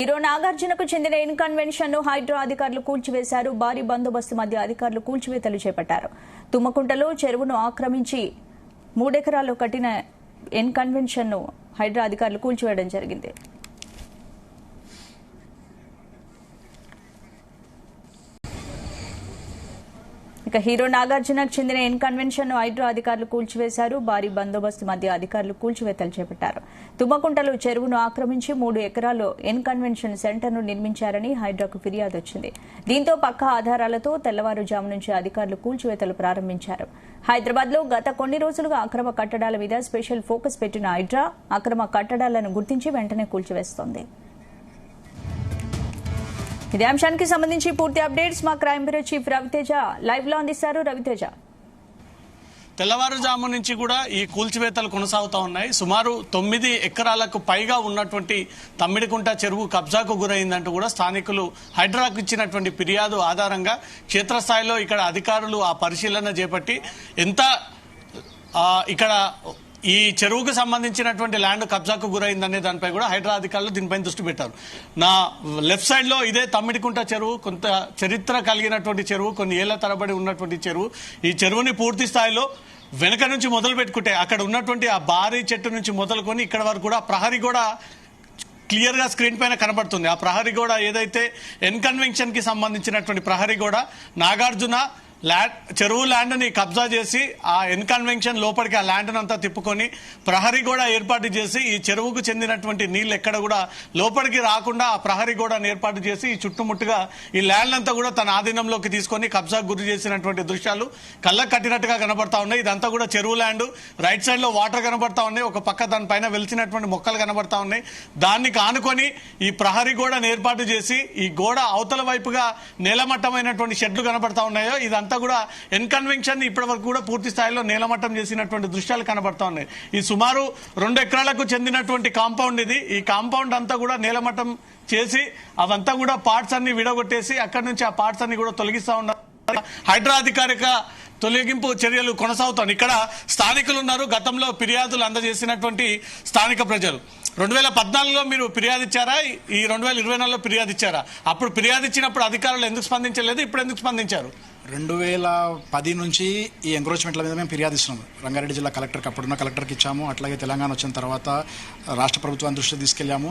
Hero నాగార్జునకు చెందిన N Convention ను హైడ్రా అధికారులు కూల్చివేశారు. భారీ బందోబస్తు మధ్య అధికారులు కూల్చివేతలు చేపట్టారు. తుమ్మకుంటలో చెరువును ఆక్రమించి 3 ఎకరాల్లో కట్టిన ఇన్కన్వెన్షన్ ను హైడ్రా అధికారులు కూల్చివేయడం జరిగింది. ఇక హీరో నాగార్జునకు చెందిన ఇన్కన్వెన్షన్ ను హైడ్రా అధికారులు కూల్చివేశారు. భారీ బందోబస్తు మధ్య అధికారులు కూల్చివేతలు చేపట్టారు. తుమ్మకుంటలో చెరువును ఆక్రమించి 3 ఎకరాల్లో ఇన్కన్వెన్షన్ సెంటర్ ను నిర్మించారని హైడ్రాకు ఫిర్యాదు వచ్చింది. దీంతో పక్కా ఆధారాలతో తెల్లవారుజాము నుంచి అధికారులు కూల్చివేతలు ప్రారంభించారు. హైదరాబాద్ లో గత కొన్ని రోజులుగా అక్రమ కట్టడాల మీద స్పెషల్ ఫోకస్ పెట్టిన హైడ్రా అక్రమ కట్టడాలను గుర్తించి వెంటనే కూల్చివేస్తోంది. ఇదే అంశానికి సంబంధించి పూర్తి అప్డేట్స్ మా crime bureau chief Raviteja live లో అందిస్తారు. రవితేజ, తెల్లవారుజాము నుంచి కూడా ఈ కూల్చివేతలు కొనసాగుతూ ఉన్నాయి. సుమారు 9 ఎకరాలకు పైగా ఉన్నటువంటి తమ్మిడికుంట చెరువు కబ్జాకు గురైందంటూ కూడా స్థానికులు హైడ్రాకు ఇచ్చినటువంటి ఫిర్యాదు ఆధారంగా క్షేత్రస్థాయిలో ఇక్కడ అధికారులు ఆ పరిశీలన చేపట్టి ఎంత ఇక్కడ ఈ చెరువుకు సంబంధించినటువంటి ల్యాండ్ కబ్జాకు గురైందనే దానిపై కూడా హైడ్రా అధికారులు దీనిపై దృష్టి పెట్టారు. నా లెఫ్ట్ సైడ్ లో ఇదే తమ్మిడికుంట చెరువు, కొంత చరిత్ర కలిగినటువంటి చెరువు, కొన్ని ఏళ్ల తరబడి ఉన్నటువంటి చెరువు. ఈ చెరువుని పూర్తి స్థాయిలో వెనక నుంచి మొదలు పెట్టుకుంటే అక్కడ ఉన్నటువంటి ఆ భారీ చెట్టు నుంచి మొదలుకొని ఇక్కడ వరకు కూడా ప్రహరీ కూడా క్లియర్ గా స్క్రీన్ పైన కనబడుతుంది. ఆ ప్రహరీ గోడ ఏదైతే ఇన్కన్వెన్షన్ కి సంబంధించినటువంటి ప్రహరీ గోడ నాగార్జున చెరువు ల్యాండ్ ని కబ్జా చేసి ఆ ఇన్కన్వెన్షన్ లోపలికి ఆ ల్యాండ్ అంతా తిప్పుకొని ప్రహరీ గోడ ఏర్పాటు చేసి ఈ చెరువుకు చెందినటువంటి నీళ్లు ఎక్కడ కూడా లోపలికి రాకుండా ఆ ప్రహరీ గోడను ఏర్పాటు చేసి ఈ చుట్టుముట్టుగా ఈ ల్యాండ్ అంతా కూడా తన ఆధీనంలోకి తీసుకొని కబ్జాకు గురి చేసినటువంటి దృశ్యాలు కళ్ళకు కట్టినట్టుగా కనబడతా ఉన్నాయి. ఇదంతా కూడా చెరువు ల్యాండ్. రైట్ సైడ్ లో వాటర్ కనబడతా ఉన్నాయి. ఒక పక్క దానిపైన వెలిసినటువంటి మొక్కలు కనబడతా ఉన్నాయి. దాన్ని కానుకొని ఈ ప్రహరీ గోడను ఏర్పాటు చేసి ఈ గోడ అవతల వైపుగా నేలమట్టమైనటువంటి షెడ్లు కనబడతా ఉన్నాయో ఇదంతా కూడా ఇన్కన్వెన్షన్ ఇప్పటి వరకు కూడా పూర్తి స్థాయిలో నేలమట్టం చేసినటువంటి దృశ్యాలు కనబడతా ఉన్నాయి. ఈ సుమారు 2 ఎకరాలకు చెందినటువంటి కాంపౌండ్ ఇది. ఈ కాంపౌండ్ అంతా కూడా నేలమట్టం చేసి అవంతా కూడా పార్ట్స్ అన్ని విడగొట్టేసి అక్కడి నుంచి ఆ పార్ట్స్ అన్ని కూడా తొలగిస్తా ఉన్నారు. హైడ్రా అధికారిక తొలగింపు చర్యలు కొనసాగుతాయి. ఇక్కడ స్థానికులు ఉన్నారు. గతంలో ఫిర్యాదులు అందజేసినటువంటి స్థానిక ప్రజలు 2014లో మీరు ఫిర్యాదు ఇచ్చారా? ఈ 2024లో ఫిర్యాదు ఇచ్చారా? అప్పుడు ఫిర్యాదు ఇచ్చినప్పుడు అధికారులు ఎందుకు స్పందించలేదు? ఇప్పుడు ఎందుకు స్పందించారు? 2010 నుంచి ఈ ఎంక్రోచ్మెంట్ల మీద మేము ఫిర్యాదు ఇస్తున్నాము. రంగారెడ్డి జిల్లా కలెక్టర్కి, అప్పుడున్న కలెక్టర్కి ఇచ్చాము. అట్లాగే తెలంగాణ వచ్చిన తర్వాత రాష్ట్ర ప్రభుత్వాన్ని దృష్టికి తీసుకెళ్లాము.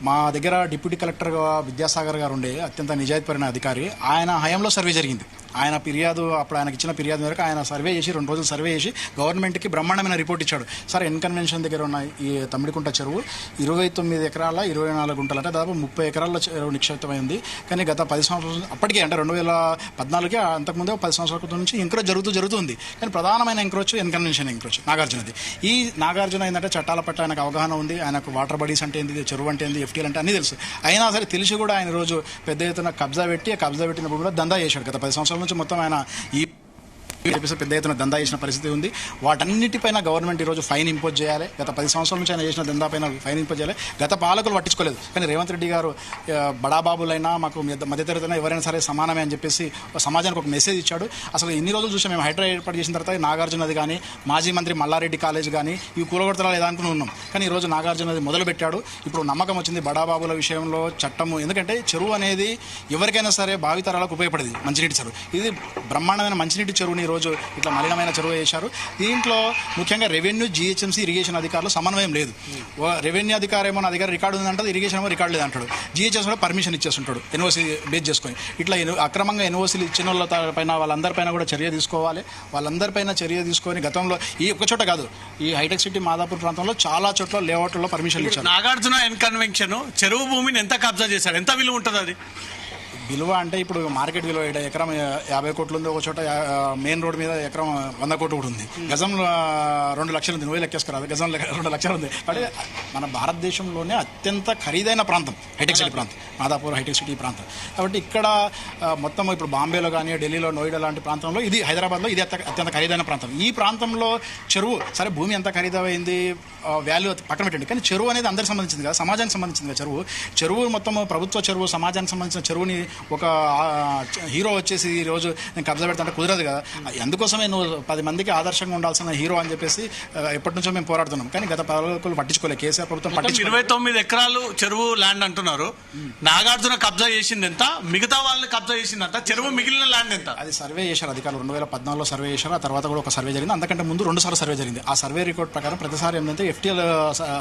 మా దగ్గర డిప్యూటీ కలెక్టర్ విద్యాసాగర్ గారు ఉండే అత్యంత నిజాయితీపరమైన అధికారి. ఆయన హయాంలో సర్వే జరిగింది. ఆయన ఫిర్యాదు, అప్పుడు ఆయనకి ఇచ్చిన ఫిర్యాదు మేరకు ఆయన సర్వే చేసి 2 రోజులు సర్వే చేసి గవర్నమెంట్కి బ్రహ్మాండమైన రిపోర్ట్ ఇచ్చాడు. సార్, ఇన్కన్వెన్షన్ దగ్గర ఉన్న ఈ తమ్మిడికుంట చెరువు 29 ఎకరాల 24 గుంటలు, అంటే దాదాపు 30 ఎకరాల చెరువు నిక్షిప్తమైంది. కానీ గత 10 సంవత్సరాలు అప్పటికే, అంటే 2014కి అంతకుముందే 10 సంవత్సరాల క్రితం నుంచి ఎంక్రోచ్ జరుగుతుంది. కానీ ప్రధానమైన ఎంక్రోచ్ ఇన్కన్వెన్షన్ ఎంక్రోచ్ నాగార్జునది. ఈ నాగార్జున ఏంటంటే చట్టాల పట్ల ఆయనకు అవగాహన ఉంది. ఆయనకు వాటర్ బాడీస్ అంటే ఏంది, చెరువు అంటే ఏంది, ఎఫ్టీఎల్ అంటే అన్నీ తెలుసు. అయినా సరే తెలిసి కూడా ఆయన రోజు పెద్ద ఎత్తున కబ్జా పెట్టినప్పుడు కూడా దందా చేశాడు. గత 10 సంవత్సరాల నుంచి మొత్తం ఆయన ఈ పెద్ద ఎత్తున దందా చేసిన పరిస్థితి ఉంది. వాటన్నిటిపైన గవర్నమెంట్ ఈరోజు ఫైన్ ఇంపోజ్ చేయాలి. గత 10 సంవత్సరాల నుంచి ఆయన చేసిన దందా పైన ఫైన్ ఇంపోజ్ చేయాలి. గత పాలకులు పట్టించుకోలేదు. కానీ రేవంత్ రెడ్డి గారు బడాబాబులైనా మాకు మధ్యతరగతి ఎవరైనా సరే సమానమే అని చెప్పేసి సమాజానికి ఒక మెసేజ్ ఇచ్చాడు. అసలు ఇన్ని రోజులు చూసాం మేము హైడ్రా ఏర్పాటు చేసిన తర్వాత నాగార్జునది కానీ, మాజీ మంత్రి మల్లారెడ్డి కాలేజ్ కానీ ఇవి కూలగొడతలు ఏదనుకుని ఉన్నాం. కానీ ఈరోజు నాగార్జునది మొదలుపెట్టాడు. ఇప్పుడు నమ్మకం వచ్చింది బడాబాబుల విషయంలో చట్టము. ఎందుకంటే చెరువు అనేది ఎవరికైనా సరే భావితరాలకు ఉపయోగపడేది. మంచినీటి చెరువు ఇది బ్రహ్మాండమైన మంచినీటి చెరువుని ఈరోజు ఇట్లా మలినమైన చెరువు చేశారు. దీంట్లో ముఖ్యంగా రెవెన్యూ, జీహెచ్ఎంసీ, ఇరిగేషన్ అధికారులు సమన్వయం లేదు. రెవెన్యూ అధికారి ఏమో నా దగ్గర రికార్డు ఉందంటాడు, ఇరిగేషన్ ఏమో రికార్డు లేదంటాడు, జీహెచ్ఎంసీ కూడా పర్మిషన్ ఇచ్చేస్తుంటాడు ఎన్ఓసీ బేస్ చేసుకొని. ఇట్లా అక్రమంగా ఎన్ఓసీలు ఇచ్చిన వాళ్ళ పైన వాళ్ళందరిపైన కూడా చర్య తీసుకోవాలి. వాళ్ళందరిపైన చర్య తీసుకొని గతంలో ఈ ఒక్క చోట కాదు, ఈ హైటెక్ సిటీ మాదాపూర్ ప్రాంతంలో చాలా చోట్ల లేఅవుట్లలో పర్మిషన్లు ఇచ్చారు. నాగార్జున ఇన్కన్వెన్షన్ చెరువు భూమిని ఎంత కబ్జా చేశారు? ఎంత విలువ ఉంటుంది అది? విలువ అంటే ఇప్పుడు మార్కెట్ విలువ ఎకరం 50 కోట్లు ఉంది. ఒక చోట మెయిన్ రోడ్ మీద ఎకరం 100 కోట్లు కూడా ఉంది. గజం 2 లక్షలు ఉంది. నువ్వే లెక్కేసుకురాదు, గజం 2 లక్షలు ఉంది. అంటే మన భారతదేశంలోనే అత్యంత ఖరీదైన ప్రాంతం హైటెక్ సిటీ ప్రాంతం, మాదాపూర్ హైటెక్ సిటీ ప్రాంతం. కాబట్టి ఇక్కడ మొత్తం ఇప్పుడు బాంబేలో కానీ, ఢిల్లీలో, నోయిడా లాంటి ప్రాంతంలో, ఇది హైదరాబాద్లో ఇది అత్యంత ఖరీదైన ప్రాంతం. ఈ ప్రాంతంలో చెరువు సరే భూమి ఎంత ఖరీదైంది, వాల్యూ పక్కన పెట్టండి, కానీ చెరువు అనేది అందరికి సంబంధించింది కదా, సమాజానికి సంబంధించింది కదా. చెరువు మొత్తం ప్రభుత్వ చెరువు, సమాజానికి సంబంధించిన చెరువుని ఒక హీరో వచ్చేసి ఈ రోజు నేను కబ్జా పెడతా అంటే కుదరదు కదా. అందుకోసమే నువ్వు 10 మందికి ఆదర్శంగా ఉండాల్సిన హీరో అని చెప్పేసి ఎప్పటి నుంచో మేము పోరాడుతున్నాం. కానీ గత పాలకులు పట్టించుకోలేదు. కేసీఆర్ ప్రభుత్వం 29 ఎకరాలు చెరువు ల్యాండ్ అంటున్నారు. నాగార్జున కబ్జా చేసింది ఎంత, మిగతా వాళ్ళు కబ్జా చేసిందంట, చెరువు మిగిలిన ల్యాండ్ ఎంత? అది సర్వే చేశారు అధికారులు. 2014లో సర్వే చేశారు. ఆ తర్వాత కూడా ఒక సర్వే జరిగింది. అంతకంటే ముందు 2 సార్లు సర్వే జరిగింది. ఆ సర్వే రికార్డ్ ప్రకారం ప్రతిసారి ఏంటంటే FTL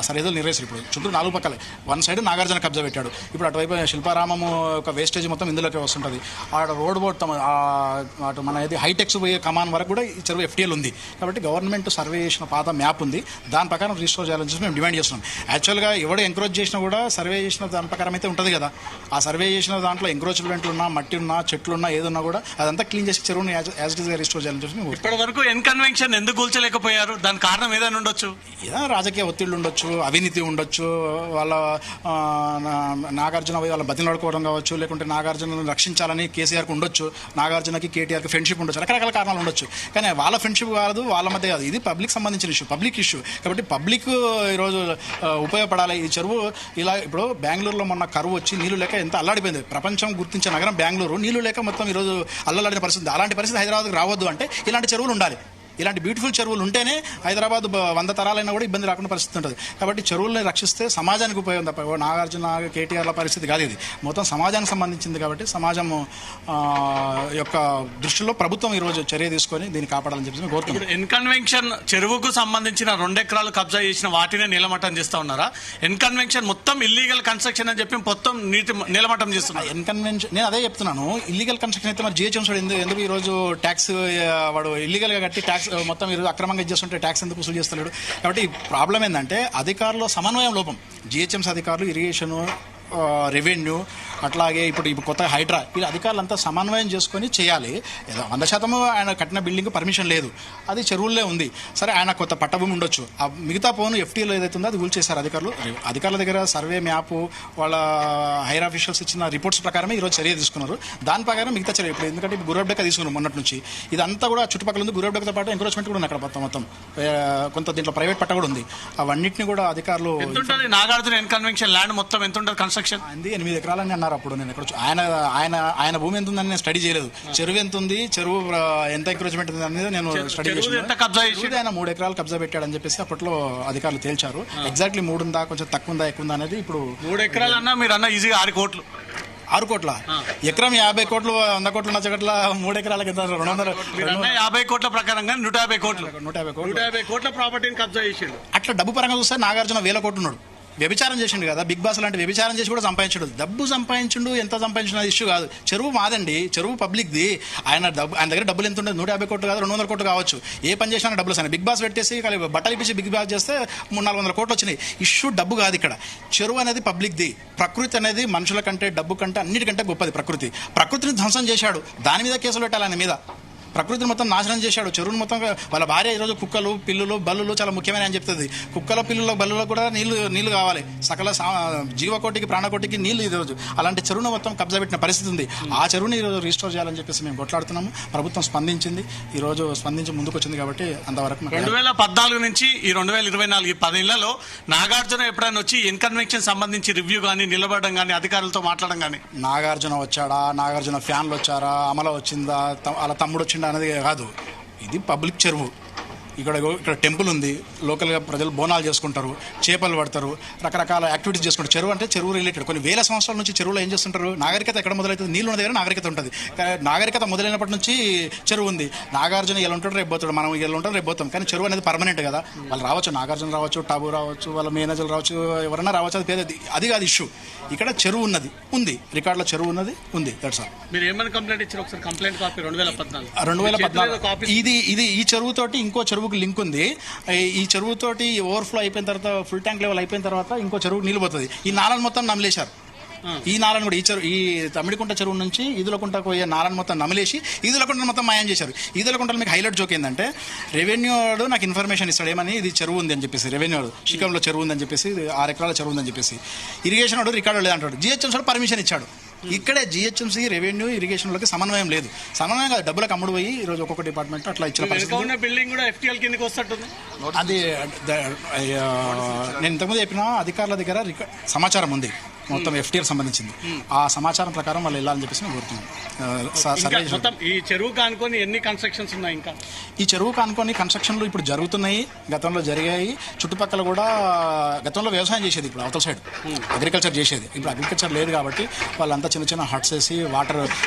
సరిహద్దులు నిర్వహిస్తారు. ఇప్పుడు చుట్టూ 4 పక్కలే వన్ సైడ్ నాగార్జున కబ్జా పెట్టాడు. ఇప్పుడు అటువైపు శిల్పారామము ఒక వేస్టేజ్ మొత్తం ఇందులోకి వస్తుంటుంది. ఆడ రోడ్ మొత్తం అటు మన ఇది హైటెక్స్ పోయే కమాన్ వరకు కూడా ఈ చెరువు FTL ఉంది. కాబట్టి గవర్నమెంట్ సర్వే చేసిన పాత మ్యాప్ ఉంది. దాని ప్రకారం రిజిస్టర్ చేయాలని చెప్పి మేము డిమాండ్ చేస్తున్నాం. యాక్చువల్గా ఎవడు ఎంకరేజ్ చేసినా కూడా సర్వే చేసిన దాని ప్రకారం అయితే ఉంటుంది కదా. ఆ సర్వే చేసిన దాంట్లో ఎంక్రోచ్మెంట్లు ఉన్నా, మట్టి ఉన్నా, చెట్లున్నా, ఏదున్నా కూడా అదంతా క్లీన్ చేసి చెరువుని యాజ్ ఇట్ ఈస్ గా రిస్టోర్ చేయాలని చెప్పి ఇప్పటి వరకు ఎన్కన్వెన్షన్ ఎందుకు కూల్చలేకపోయారు? దాని కారణం ఏదైనా ఉండొచ్చు. ఏదైనా రాజకీయ ఒత్తిళ్లు ఉండొచ్చు, అవినీతి ఉండొచ్చు, వాళ్ళ నాగార్జున వాళ్ళ బతిలాడుకోవడం కావచ్చు, లేకుంటే నాగార్జునను రక్షించాలని కేసీఆర్కి ఉండొచ్చు, నాగార్జునకి కేటీఆర్కి ఫ్రెండ్షిప్ ఉండొచ్చు, రకరకాల కారణాలు ఉండొచ్చు. కానీ వాళ్ళ ఫ్రెండ్షిప్ కాదు, వాళ్ళ మధ్య కాదు. ఇది పబ్లిక్ సంబంధించిన ఇష్యూ, పబ్లిక్ ఇష్యూ. కాబట్టి పబ్లిక్ ఈరోజు ఉపయోగపడాలి. ఈ చెరువు ఇలా ఇప్పుడు బెంగళూరులో మొన్న కరువు వచ్చి నీళ్లు లేక ఎంత అల్లాడిపోయింది. ప్రపంచం గుర్తించే నగరం బెంగళూరు, నీళ్లు లేక మొత్తం ఈరోజు అల్లలాడిన పరిస్థితి. అలాంటి పరిస్థితి హైదరాబాద్కి రావద్దు అంటే ఇలాంటి చెరువులు ఉండాలి. ఇలాంటి బ్యూటిఫుల్ చెరువులు ఉంటేనే హైదరాబాద్ 100 తరాలైనా కూడా ఇబ్బంది రాకుండా పరిస్థితి ఉంటుంది. కాబట్టి చెరువుల్ని రక్షిస్తే సమాజానికి ఉపయోగం తప్ప నాగార్జున కేటీఆర్ల పరిస్థితి కాదు. ఇది మొత్తం సమాజానికి సంబంధించింది. కాబట్టి సమాజం యొక్క దృష్టిలో ప్రభుత్వం ఈరోజు చర్య తీసుకొని దీన్ని కాపాడాలని చెప్పి కోరుతున్నాం. ఎన్కన్వెన్షన్ చెరువుకు సంబంధించిన 2 ఎకరాలు కబ్జా చేసిన వాటినే నీలమట్టం చేస్తా ఉన్నారా? ఎన్కన్వెన్షన్ మొత్తం ఇల్లీగల్ కన్స్ట్రక్షన్ అని చెప్పి మొత్తం నీలమట్టం చేస్తున్నారు. ఎన్కన్వెన్షన్ నేను అదే చెప్తున్నాను. ఇల్లీగల్ కన్స్ట్రక్షన్ అయితే మరి GHMC ఎందుకు ఈరోజు ట్యాక్స్ వాడు ఇల్లీగల్ గా కట్టి ట్యాక్స్ మొత్తం ఈరోజు అక్రమంగా ఇచ్చేస్తుంటే ట్యాక్స్ ఎందుకు వసూలు చేస్తున్నాడు? కాబట్టి ప్రాబ్లం ఏంటంటే అధికారులు సమన్వయం లోపం. GHMC అధికారులు, ఇరిగేషన్, రెవెన్యూ, అట్లాగే ఇప్పుడు కొత్త హైడ్రా, వీళ్ళ అధికారులంతా సమన్వయం చేసుకొని చేయాలి. 100% ఆయన కట్టిన బిల్డింగ్ పర్మిషన్ లేదు, అది చెరువుల్లో ఉంది. సరే, ఆయన కొత్త పట్టభూమి ఉండొచ్చు. ఆ మిగతా పోను FTL ఏదైతే ఉందో అది కూల్చేశారు అధికారులు. అధికారుల దగ్గర సర్వే మ్యాప్, వాళ్ళ హైర్ ఆఫీషియల్స్ ఇచ్చిన రిపోర్ట్స్ ప్రకారమే ఈరోజు చర్య తీసుకున్నారు. దాని ప్రకారం మిగతా చర్య ఇప్పుడు ఎందుకంటే గురబెక్క తీసుకున్నారు మొన్నటి నుంచి. ఇదంతా కూడా చుట్టుపక్కల ఉంది. గురబెక్కతో పాటు ఎంక్రోచ్మెంట్ కూడా ఉంది అక్కడ మొత్తం కొంత దీంట్లో ప్రైవేట్ పట్ట కూడా ఉంది. అవన్నింటినీ కూడా అధికారులు నాగార్జున ఎన్కన్వెన్షన్ ల్యాండ్ మొత్తం ఎంత ఉంటుంది కన్స్ట్రక్షన్? 8 ఎకరాలని అన్నారు అప్పుడు. నేను ఎక్కడ ఆయన భూమి ఎంత ఉందని నేను స్టడీ చేయలేదు. చెరువు ఎంత ఉంది, చెరువు ఎంత ఎంక్రోచ్మెంట్ ఉంది అనేది నేను స్టడీ చేశాను. ఆయన 3 ఎకరాలు కబ్జా పెట్టాడని చెప్పేసి అప్పట్లో అధికారులు తేల్చారు. ఎగ్జాక్ట్లీ 3 ఉందా, కొంచెం తక్కువ ఉందా, ఎక్కువ ఉందా అనేది ఇప్పుడు 3 ఎకరాలు అన్నా మీరు అన్న ఈజీగా 6 కోట్లు. 6 కోట్ల ఎకరం 50 కోట్లు, 100 కోట్లు, 3 ఎకరాలకి ఎంత? 50 కోట్ల ప్రకారంగా 150 కోట్లు, 150 కోట్ల ప్రాపర్టీని కబ్జా చేసిండు. అట్లా డబ్బు పరంగా చూస్తే నాగార్జున 1000 కోట్లు ఉన్నాడు. వ్యభిచారం చేసిండు కదా, బిగ్ బాస్ లాంటి వ్యభిచారం చేసి కూడా సంపాదించడు. డబ్బు సంపాదించిండు, ఎంత సంపాదించిన ఇష్యూ కాదు. చెరువు మాదండి, చెరువు పబ్లిక్ది. ఆయన దగ్గర డబ్బులు ఎంత ఉండదు, 150 కోట్లు కాదు, 200 కోట్లు కావచ్చు. ఏ పని చేసినా డబ్బులు వస్తాయి. బిగ్ బాస్ పెట్టేసి బట్టలు ఇప్పించి బిగ్ బాస్ చేస్తే 300-400 కోట్లు వచ్చినాయి. ఇష్యూ డబ్బు కాదు ఇక్కడ. చెరువు అనేది పబ్లిక్ది. ప్రకృతి అనేది మనుషుల కంటే, డబ్బు కంటే, అన్నిటికంటే గొప్పది ప్రకృతి. ప్రకృతిని ధ్వంసం చేశాడు, దాని మీద కేసులు పెట్టాలి. ఆయన మీద ప్రకృతిని మొత్తం నాశనం చేశాడు. చెరువును మొత్తం వాళ్ళ భార్య ఈరోజు కుక్కలు, పిల్లులు, బల్లులు చాలా ముఖ్యమైన అని చెప్తుంది. కుక్కల, పిల్లుల, బల్లులకు కూడా నీళ్లు కావాలి. సకల జీవకోటికి, ప్రాణకోటికి నీళ్లు ఈరోజు. అలాంటి చెరువును మొత్తం కబ్జా పెట్టిన పరిస్థితి ఉంది. ఆ చెరువుని ఈరోజు రిస్టోర్ చేయాలని చెప్పేసి మేము కొట్లాడుతున్నాము. ప్రభుత్వం స్పందించింది, ఈ రోజు స్పందించి ముందుకు వచ్చింది. కాబట్టి అంతవరకు 2014 నుంచి ఈ 2024 ఈ 10 ఏళ్లలో నాగార్జున ఎప్పుడైనా వచ్చి ఎన్కన్వెన్షన్ సంబంధించి రివ్యూ కానీ, నిలబడడం కానీ, అధికారులతో మాట్లాడడం కానీ? నాగార్జున వచ్చాడా, నాగార్జున ఫ్యాన్లు వచ్చారా, అమల వచ్చిందా, వాళ్ళ తమ్ముడు వచ్చిందా అనేది కాదు. ఇది పబ్లిక్ చెరువు. ఇక్కడ టెంపుల్ ఉంది. లోకల్గా ప్రజలు బోనాలు చేసుకుంటారు, చేపలు పడతారు, రకరకాల యాక్టివిటీస్ చేసుకుంటారు. చెరువు అంటే చెరువు రిలేటెడ్. కొన్ని వేల సంవత్సరాల నుంచి చెరువులో ఏం చేస్తుంటారు? నాగరికత ఎక్కడ మొదలవుతుంది? నీళ్ళు ఉన్న దగ్గర నాగరికత ఉంటుంది. నాగరికత మొదలైనప్పటి నుంచి చెరువు ఉంది. నాగార్జున ఎలా ఉంటాడు, రేపు పోతాడు, మనం ఎలా ఉంటాం, రేపు పోతాం. కానీ చెరువు అనేది పర్మనెంట్ కదా. వాళ్ళు రావచ్చు, నాగార్జున రావచ్చు, టాబు రావచ్చు, వాళ్ళ మేనేజర్లు రావచ్చు, ఎవరైనా రావచ్చు. అది కాదు ఇష్యూ. ఇక్కడ చెరువు ఉంది, రికార్డులో చెరువు ఉంది. That's all. మీరు ఏమైనా కంప్లైంట్ ఇచ్చారు? ఒకసారి కంప్లైంట్ కాపీ 2014 ఇది ఈ చెరువుతోటి ఇంకో చెరువుకి లింక్ ఉంది. ఈ చెరువుతోటి ఓవర్ఫ్లో అయిపోయిన తర్వాత, ఫుల్ ట్యాంక్ లెవెల్ అయిపోయిన తర్వాత ఇంకో చెరువుకి నీళ్ళు పోతుంది. ఈ నాలను మొత్తం నమిలేశారు. ఈ నాలను కూడా ఈ తమిడికుంట చెరువు నుంచి ఈదులకుంట పోయే నాలను మొత్తం నమిలేసి ఈదులకుంట మొత్తం మాయం చేశారు. ఈదులకుంటలో మీకు హైలైట్ జోక్ ఏంటంటే, రెవెన్యూ వాడు నాకు ఇన్ఫర్మేషన్ ఇస్తాడు ఏమని, ఇది చెరువు ఉంది అని చెప్పేసి. రెవెన్యూ వాడు శిఖంలో చెరువు ఉందని చెప్పేసి, 6 ఎకరాల చెరువు ఉందని చెప్పేసి. ఇరిగేషన్ వాడు రికార్డు లేదంటాడు. GHMC వాడు పర్మిషన్ ఇచ్చాడు. ఇక్కడే GHMC, రెవెన్యూ, ఇరిగేషన్ వాళ్ళకి సమన్వయం లేదు. సమన్వయం కాదు, డబ్బులకు అమ్ముడు పోయి ఈరోజు ఒక్కొక్క డిపార్ట్మెంట్ అట్లా ఇచ్చిన పరిస్థితి. బిల్డింగ్ కూడా FTL కిందకి వస్తట్టుంది. అది నేను ఇంతకుముందు చెప్పిన అధికారుల దగ్గర సమాచారం ఉంది. మొత్తం FTR సంబంధించింది. ఆ సమాచారం ప్రకారం వాళ్ళు వెళ్ళాలని చెప్పేసి మేము కోరుతున్నాం. మొత్తం ఈ చెరువు కానుకొని ఎన్ని కన్స్ట్రక్షన్స్ ఉన్నాయి? ఇంకా ఈ చెరువు కానుకొని కన్స్ట్రక్షన్లు ఇప్పుడు జరుగుతున్నాయి, గతంలో జరిగాయి. చుట్టుపక్కల కూడా గతంలో వ్యవసాయం చేసేది, ఇప్పుడు అవతల సైడ్ అగ్రికల్చర్ చేసేది. ఇప్పుడు అగ్రికల్చర్ లేదు కాబట్టి వాళ్ళంతా చిన్న చిన్న హట్స్ వేసి వాటర్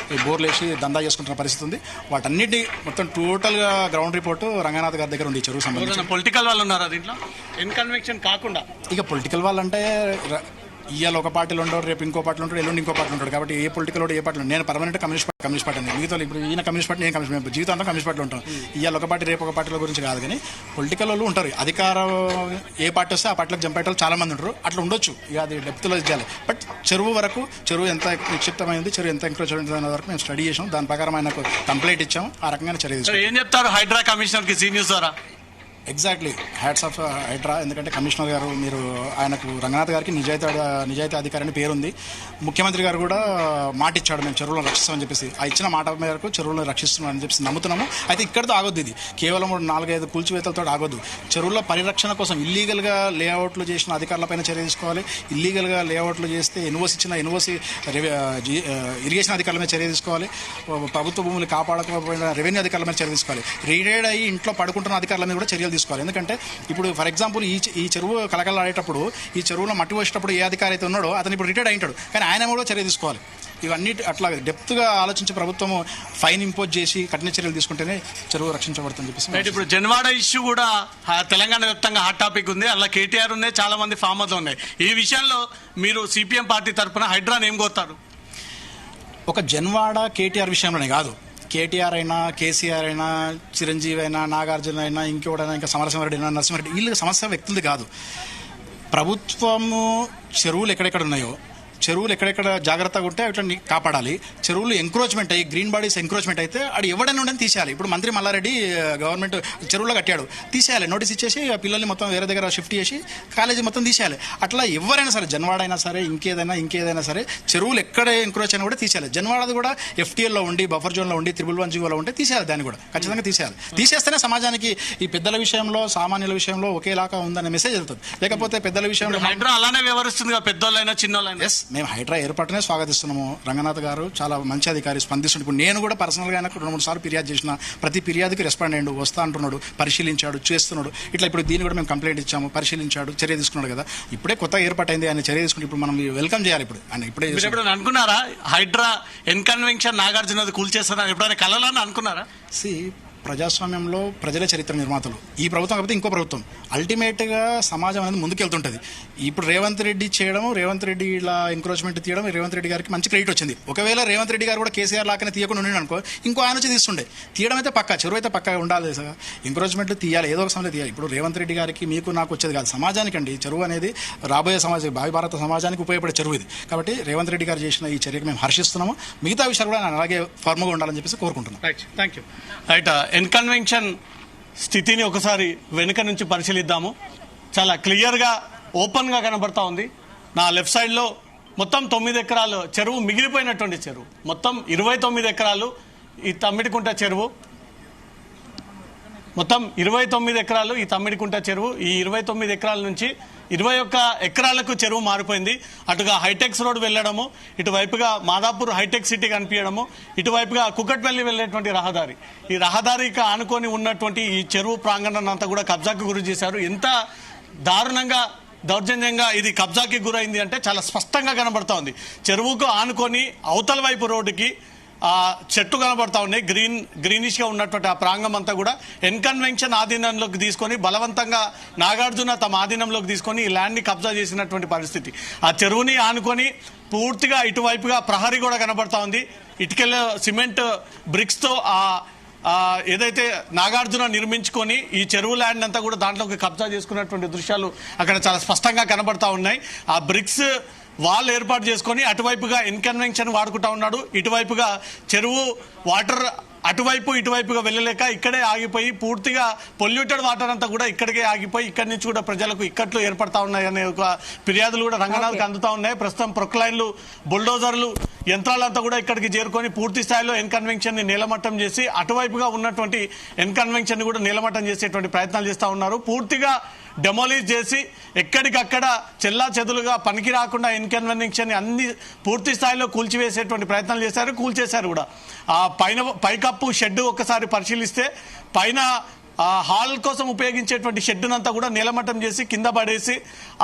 బోర్లు వేసి దందా చేసుకుంటున్న పరిస్థితి ఉంది. వాటన్నిటి మొత్తం టోటల్ గా గ్రౌండ్ రిపోర్ట్ రంగనాథ్ గారి దగ్గర ఉంది. చెరువు సంబంధించి పొలిటికల్ వాళ్ళు ఉన్నారు దీంట్లో ఇన్కన్వెక్షన్ కాకుండా. ఇక పొలిటికల్ వాళ్ళు అంటే ఇవాళ ఒక పార్టీలో ఉంటాడు, రేపు ఇంకో పార్టీలో ఉంటాడు, ఎల్లుండి ఇంకో పార్టీలో ఉంటాడు. కాబట్టి ఏ పొలిటికల్ ఏ పార్టీలో నేను పర్మనెంట్ కమ్యూనిస్ట్ పార్టీ అండి. మిగతా ఇప్పుడు ఈయన కమ్యూనిస్ట్ పార్టీ, నేను కమ్యూనిస్ట్ జీవితంలో కమ్యూనిస్ట్ పార్టీలో ఉంటాం. ఇవాళ ఒక పార్టీ రేపు ఒక పార్టీల గురించి కాదు, కానీ పొలిటికల్ వాళ్ళు ఉంటారు. అధికారం ఏ పార్టీ వస్తే ఆ పార్టీలకు జంప్ అయ్యేవాళ్ళు చాలా మంది ఉంటారు. అట్లా ఉండొచ్చు, ఇక అది డెప్త్లో చేయాలి. బట్ చెరువు వరకు చెరువు ఎంత నిక్షిప్తమైంది, చెరువు ఎంత ఎంకరేజ్ అనే వరకు మేము స్టడీ చేసాం. దాని ప్రకారం ఆయనకు కంప్లైంట్ ఇచ్చాము. ఆ రకంగా చర్య తీసుకున్నాం. ఏం చెప్తారు హైడ్రా కమిషనర్కి జీ న్యూస్ ద్వారా? Exactly hats off Hydraa. ఎందుకంటే కమిషనర్ గారు మీరు ఆయనకు రంగనాథ్ గారికి నిజాయితీ అధికారి అని పేరుంది. ముఖ్యమంత్రి గారు కూడా మాట ఇచ్చాడు, మేము చెరువులను రక్షిస్తామని చెప్పేసి. ఆ ఇచ్చిన మాట మేరకు చెరువులను రక్షిస్తున్నామని చెప్పేసి నమ్ముతున్నాము. అయితే ఇక్కడితో ఆగొద్దు, ఇది కేవలం 4-5 కూల్చివేతలతో ఆగొద్దు. చెరువుల పరిరక్షణ కోసం ఇల్లీగల్గా లేఅవుట్లు చేసిన అధికారులపైన చర్య తీసుకోవాలి. ఇల్లీగల్గా లేఅవుట్లు చేస్తే ఎన్ఓసి ఇరిగేషన్ అధికారుల మీద చర్య తీసుకోవాలి. ప్రభుత్వ భూములు కాపాడకపోయిన రెవెన్యూ అధికారుల మీద చర్య తీసుకోవాలి. రిటైర్డ్ అయ్యి ఇంట్లో పడుకుంటున్న అధికారుల మీద కూడా చర్యలు తీసుకోవాలి. ఎందుకంటే ఇప్పుడు ఫర్ ఎగ్జాంపుల్ ఈ చెరువు కలకలాడేటప్పుడు, ఈ చెరువులో మట్టి వచ్చేటప్పుడు ఏ అధికారి అయితే ఉన్నాడో అతను ఇప్పుడు రిటైర్డ్ అయింటాడు, కానీ ఆయన కూడా చర్య తీసుకోవాలి. ఇవన్నీ అట్లా డెప్త్గా ఆలోచించి ప్రభుత్వం ఫైన్ ఇంపోజ్ చేసి కఠిన చర్యలు తీసుకుంటేనే చెరువు రక్షించబడుతుందని చెప్పేసి. ఇప్పుడు జన్వాడ ఇష్యూ కూడా తెలంగాణ వ్యాప్తంగా హాట్ టాపిక్ ఉంది. అలా కేటీఆర్ ఉన్నాయి, చాలా మంది ఫామ్ ఉన్నాయి. ఈ విషయంలో మీరు సిపిఎం పార్టీ తరఫున హైడ్రాని ఏం కోరుతారు? ఒక జన్వాడ కేటీఆర్ విషయంలోనే కాదు, కేటీఆర్ అయినా, కేసీఆర్ అయినా, చిరంజీవి అయినా, నాగార్జున అయినా, ఇంకోడైనా, ఇంకా సమరసింహారెడ్డి అయినా, నరసింహారెడ్డి, వీళ్ళ సమస్య వ్యక్తులది కాదు. ప్రభుత్వము చెరువులు ఎక్కడెక్కడ ఉన్నాయో, చెరువులు ఎక్కడెక్కడ జాగ్రత్తగా ఉంటే వాటిని కాపాడాలి. చెరువులు ఎంక్రోచ్మెంట్ అయ్యి, గ్రీన్ బాడీస్ ఎంక్రోచ్మెంట్ అయితే అది ఎవడైనా ఉండని తీసేయాలి. ఇప్పుడు మంత్రి మల్లారెడ్డి గవర్నమెంట్ చెరువులో కట్టాడు, తీసేయాలి. నోటీస్ ఇచ్చేసి ఆ పిల్లల్ని మొత్తం వేరే దగ్గర షిఫ్ట్ చేసి కాలేజీ మొత్తం తీసేయాలి. అట్లా ఎవరైనా సరే, జన్వాడైనా సరే, ఇంకేదైనా సరే, చెరువులు ఎక్కడ ఎంక్రోచ్ అయినా కూడా తీసేయాలి. జన్వాడది కూడా FTLలో ఉండి, బఫర్ జోన్లో ఉండి, 311 ఉంటే తీసేయాలి. దాన్ని కూడా ఖచ్చితంగా తీసేయాలి. తీసేస్తేనే సమాజానికి ఈ పెద్దల విషయంలో, సామాన్యుల విషయంలో ఒకేలాగా ఉందనే మెసేజ్ వెళ్తుంది. లేకపోతే పెద్దల విషయంలో హైడ్రా అలానే వ్యవహరిస్తుంది, పెద్దోళ్ళైనా చిన్నోళ్ళైనా. మేము హైడ్రా ఏర్పాటునే స్వాగతిస్తున్నాము. రంగనాథ్ గారు చాలా మంచి అధికారి, స్పందిస్తుండే. ఇప్పుడు నేను కూడా పర్సనల్గా ఆయనకు 2-3 సార్లు ఫిర్యాదు చేసిన, ప్రతి ఫిర్యాదుకి రెస్పాండ్ అయ్యాడు, వస్తా అంటున్నాడు, పరిశీలించాడు, చేస్తున్నాడు. ఇట్లా ఇప్పుడు దీన్ని కూడా మేము కంప్లైంట్ ఇచ్చాము, పరిశీలించాడు, చర్య తీసుకున్నాడు కదా. ఇప్పుడే కొత్తగా ఏర్పాటైంది, ఆయన చర్య తీసుకుంటే ఇప్పుడు మనం వెల్కమ్ చేయాలి. ఇప్పుడు ఆయన ఇప్పుడే అనుకున్నారా హైడ్రా ఎన్కన్వెన్షన్ నాగార్జున కూల్చేస్తారని ఎప్పుడైనా కలలని అనుకున్నారా? ప్రజాస్వామ్యంలో ప్రజల చరిత్ర నిర్మాతలు. ఈ ప్రభుత్వం కాకపోతే ఇంకో ప్రభుత్వం. అల్టిమేట్గా సమాజం అనేది ముందుకెళ్తుంటుంది. ఇప్పుడు రేవంత్ రెడ్డి చేయడం, రేవంత్ రెడ్డి ఇలా ఎంక్రోచ్మెంట్ తీయడం, రేవంత్ రెడ్డి గారికి మంచి క్రెడిట్ వచ్చింది. ఒకవేళ రేవంత్ రెడ్డి గారు కూడా కేసీఆర్ లాగానే తీయకుండా ఉండి అనుకో, ఇంకో ఆయన వచ్చి తీస్తుండే. తీయడం అయితే పక్కా, చెరువు అయితే పక్కా ఉండాలి సార్. ఎంక్రోచ్మెంట్లు తీయాలి, ఏదో ఒక సమయంలో తీయాలి. ఇప్పుడు రేవంత్ రెడ్డి గారికి, మీకు, నాకు వచ్చేది కాదు, సమాజానికి అండి. చెరువు అనేది రాబోయే భావి భారత సమాజానికి ఉపయోగపడే చెరువు ఇది. కాబట్టి రేవంత్ రెడ్డి గారు చేసిన ఈ చర్యకు మేము హర్షిస్తున్నాము. మిగతా విషయాలు కూడా అలాగే ఫార్మ్గా ఉండాలని చెప్పేసి కోరుకుంటున్నాం. రైట్, ఎన్కన్వెన్షన్ స్థితిని ఒకసారి వెనుక నుంచి పరిశీలిద్దాము. చాలా క్లియర్గా, ఓపెన్గా కనబడతా ఉంది. నా లెఫ్ట్ సైడ్లో మొత్తం 9 ఎకరాలు చెరువు, మిగిలిపోయినటువంటి చెరువు మొత్తం 29 ఎకరాలు. ఈ తమ్మిడికుంట చెరువు మొత్తం 29 ఎకరాలు. ఈ తమ్మిడికుంట చెరువు ఈ 29 ఎకరాల నుంచి 21 ఎకరాలకు చెరువు మారిపోయింది. అటుగా హైటెక్స్ రోడ్ వెళ్ళడము, ఇటువైపుగా మాదాపూర్ హైటెక్ సిటీ కనిపించడము, ఇటువైపుగా కుకట్పల్లి వెళ్ళేటువంటి రహదారి. ఈ రహదారికి ఆనుకొని ఉన్నటువంటి ఈ చెరువు ప్రాంగణాన్ని అంతా కూడా కబ్జాకు గురి చేశారు. ఎంత దారుణంగా, దౌర్జన్యంగా ఇది కబ్జాకి గురైంది అంటే చాలా స్పష్టంగా కనబడతా ఉంది. చెరువుకు ఆనుకొని అవతల వైపు రోడ్డుకి ఆ చెట్టు కనబడతా ఉన్నాయి. గ్రీనిష్ గా ఉన్నటువంటి ఆ ప్రాంగం అంతా కూడా ఎన్కన్వెన్షన్ ఆధీనంలోకి తీసుకొని, బలవంతంగా నాగార్జున తమ ఆధీనంలోకి తీసుకొని ఈ ల్యాండ్ ని కబ్జా చేసినటువంటి పరిస్థితి. ఆ చెరువుని ఆనుకొని పూర్తిగా ఇటువైపుగా ప్రహరీ కూడా కనబడతా ఉంది. ఇటుకెళ్ళ సిమెంట్ బ్రిక్స్ తో ఏదైతే నాగార్జున నిర్మించుకొని ఈ చెరువు ల్యాండ్ అంతా కూడా దాంట్లోకి కబ్జా చేసుకున్నటువంటి దృశ్యాలు అక్కడ చాలా స్పష్టంగా కనబడతా ఉన్నాయి. ఆ బ్రిక్స్ వాల్ ఏర్పాటు చేసుకొని అటువైపుగా ఎన్కన్వెన్షన్ వాడుకుంటా ఉన్నాడు. ఇటువైపుగా చెరువు వాటర్ ఇటువైపుగా వెళ్ళలేక ఇక్కడే ఆగిపోయి, పూర్తిగా పొల్యూటెడ్ వాటర్ అంతా కూడా ఇక్కడికే ఆగిపోయి, ఇక్కడి నుంచి కూడా ప్రజలకు ఇక్కట్లు ఏర్పడతా ఉన్నాయనే ఒక ఫిర్యాదులు కూడా రంగనాథ్కి అందుతా ఉన్నాయి. ప్రస్తుతం ప్రొక్లైన్లు, బుల్డోజర్లు యంత్రాలంతా కూడా ఇక్కడికి చేరుకొని పూర్తి స్థాయిలో ఎన్కన్వెన్షన్ ని నీలమట్టం చేసి అటువైపుగా ఉన్నటువంటి ఎన్కన్వెన్షన్ ని కూడా నీలమట్టం చేసేటువంటి ప్రయత్నాలు చేస్తా ఉన్నారు. పూర్తిగా డెమోలిష్ చేసి ఎక్కడికక్కడ చెల్లా చెదులుగా పనికి రాకుండా ఎన్కన్వెన్షన్ అన్ని పూర్తి స్థాయిలో కూల్చివేసేటువంటి ప్రయత్నాలు చేశారు, కూల్చేశారు కూడా. ఆ పైకప్పు షెడ్ ఒక్కసారి పరిశీలిస్తే పైన ఆ హాల్ కోసం ఉపయోగించేటువంటి షెడ్డునంతా కూడా నీలమట్టం చేసి కింద పడేసి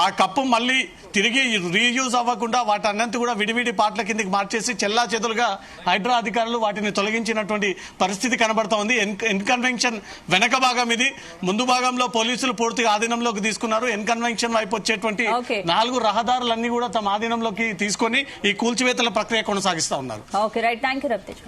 ఆ కప్పు మళ్ళీ తిరిగి రీయూజ్ అవ్వకుండా వాటన్నంతా కూడా విడివిడి పాటల కిందకి మార్చేసి చెల్లా చెదులుగా హైడ్రా అధికారులు వాటిని తొలగించినటువంటి పరిస్థితి కనబడతా ఉంది. ఎన్కన్వెన్షన్ వెనక భాగం ఇది, ముందు భాగంలో పోలీసులు పూర్తిగా ఆధీనంలోకి తీసుకున్నారు. ఎన్కన్వెన్షన్ వైపు వచ్చేటువంటి 4 రహదారులన్నీ కూడా తమ ఆధీనంలోకి తీసుకొని ఈ కూల్చివేతల ప్రక్రియ కొనసాగిస్తా ఉన్నారు. Okay right, thank you Raviteja.